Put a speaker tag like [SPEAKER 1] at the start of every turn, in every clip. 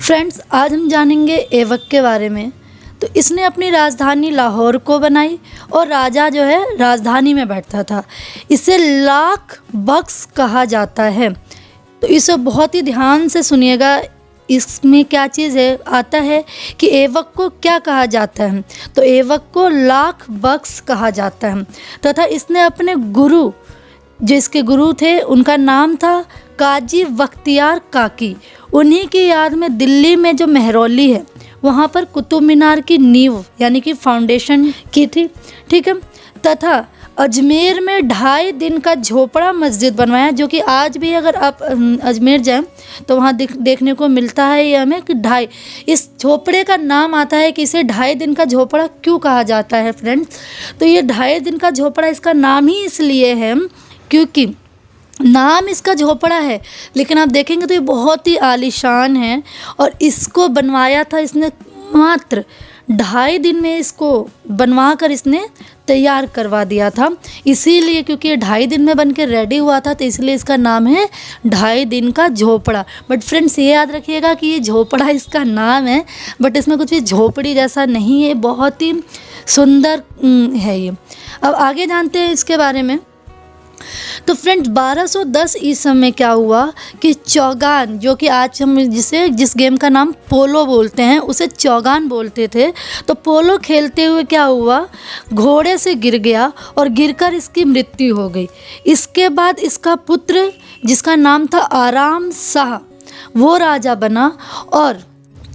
[SPEAKER 1] Friends, आज हम जानेंगे ऐबक के बारे में। तो इसने अपनी राजधानी लाहौर को बनाई और राजा जो है राजधानी में बैठता था। इसे लाख बख्श कहा जाता है। तो इसे बहुत ही ध्यान से सुनिएगा, इसमें क्या चीज़ है आता है कि ऐबक को क्या कहा जाता है। तो ऐबक को लाख बख्श कहा जाता है तथा इसने अपने गुरु, जो इसके गुरु थे, उनका नाम था काजी बख्तियार काकी। उन्हीं की याद में दिल्ली में जो मेहरौली है वहाँ पर कुतुब मीनार की नींव यानी कि फाउंडेशन की थी, ठीक है। तथा अजमेर में 2.5 दिन का झोपड़ा मस्जिद बनवाया, जो कि आज भी अगर आप अजमेर जाएं तो वहाँ देखने को मिलता है। ये हमें कि इस झोपड़े का नाम आता है कि इसे 2.5 दिन का झोपड़ा क्यों कहा जाता है फ्रेंड्स। तो ये 2.5 दिन का झोपड़ा इसका नाम ही इसलिए है क्योंकि नाम इसका झोपड़ा है, लेकिन आप देखेंगे तो ये बहुत ही आलीशान है और इसको बनवाया था इसने मात्र 2.5 दिन में। इसको बनवा कर इसने तैयार करवा दिया था, इसीलिए क्योंकि ये 2.5 दिन में बन के रेडी हुआ था, तो इसलिए इसका नाम है 2.5 दिन का झोपड़ा। बट फ्रेंड्स, ये याद रखिएगा कि ये झोपड़ा इसका नाम है, बट इसमें कुछ भी झोपड़ी जैसा नहीं है, बहुत ही सुंदर है ये। अब आगे जानते हैं इसके बारे में। तो फ्रेंड्स, 1210 ईस्वी में क्या हुआ कि चौगान, जो कि आज हम जिस गेम का नाम पोलो बोलते हैं उसे चौगान बोलते थे, तो पोलो खेलते हुए क्या हुआ, घोड़े से गिर गया और गिरकर इसकी मृत्यु हो गई। इसके बाद इसका पुत्र, जिसका नाम था आराम शाह, वो राजा बना और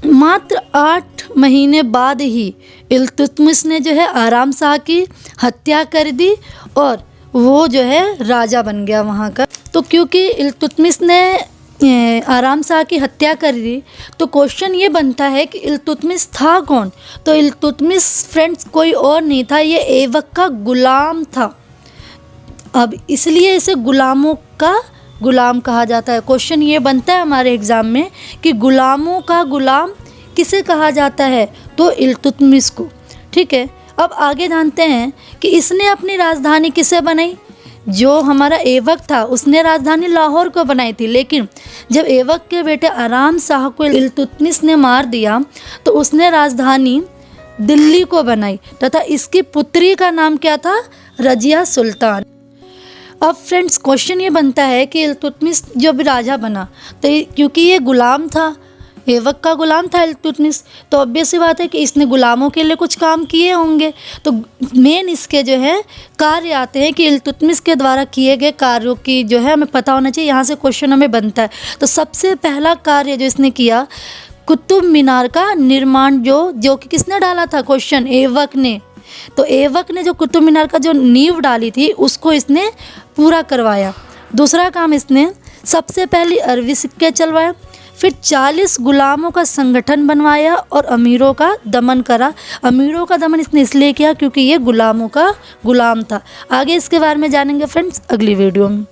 [SPEAKER 1] मात्र 8 महीने बाद ही इल्तुतमिश ने जो है आराम शाह की हत्या कर दी और वो जो है राजा बन गया वहाँ का। तो क्योंकि इल्तुतमिश ने आराम शाह की हत्या कर दी, तो क्वेश्चन ये बनता है कि इल्तुतमिश था कौन। तो इल्तुतमिश फ्रेंड्स कोई और नहीं था, ये ऐबक का गुलाम था। अब इसलिए इसे गुलामों का गुलाम कहा जाता है। क्वेश्चन ये बनता है हमारे एग्ज़ाम में कि गुलामों का गुलाम किसे कहा जाता है, तो इल्तुतमिश को, ठीक है। अब आगे जानते हैं कि इसने अपनी राजधानी किसे बनाई। जो हमारा ऐबक था उसने राजधानी लाहौर को बनाई थी, लेकिन जब ऐबक के बेटे आराम शाह को इल्तुतमिश ने मार दिया तो उसने राजधानी दिल्ली को बनाई तथा इसकी पुत्री का नाम क्या था, रजिया सुल्तान। अब फ्रेंड्स, क्वेश्चन ये बनता है कि इल्तुतमिश जो भी राजा बना, तो क्योंकि ये गुलाम था, ऐबक का गुलाम था इल्तुतमिश, तो ऑब्वियस सी बात है कि इसने गुलामों के लिए कुछ काम किए होंगे। तो मेन इसके जो है कार्य आते हैं कि इल्तुतमिश के द्वारा किए गए कार्यों की जो है हमें पता होना चाहिए। यहाँ से क्वेश्चन हमें बनता है। तो सबसे पहला कार्य जो इसने किया, कुतुब मीनार का निर्माण, जो कि किसने डाला था, क्वेश्चन ऐबक ने। तो ऐबक ने जो कुतुब मीनार का जो नींव डाली थी उसको इसने पूरा करवाया। दूसरा काम, इसने सबसे पहले अरबी सिक्के चलवाए, फिर 40 गुलामों का संगठन बनवाया और अमीरों का दमन करा। अमीरों का दमन इसने इसलिए किया क्योंकि ये गुलामों का गुलाम था। आगे इसके बारे में जानेंगे फ्रेंड्स अगली वीडियो में।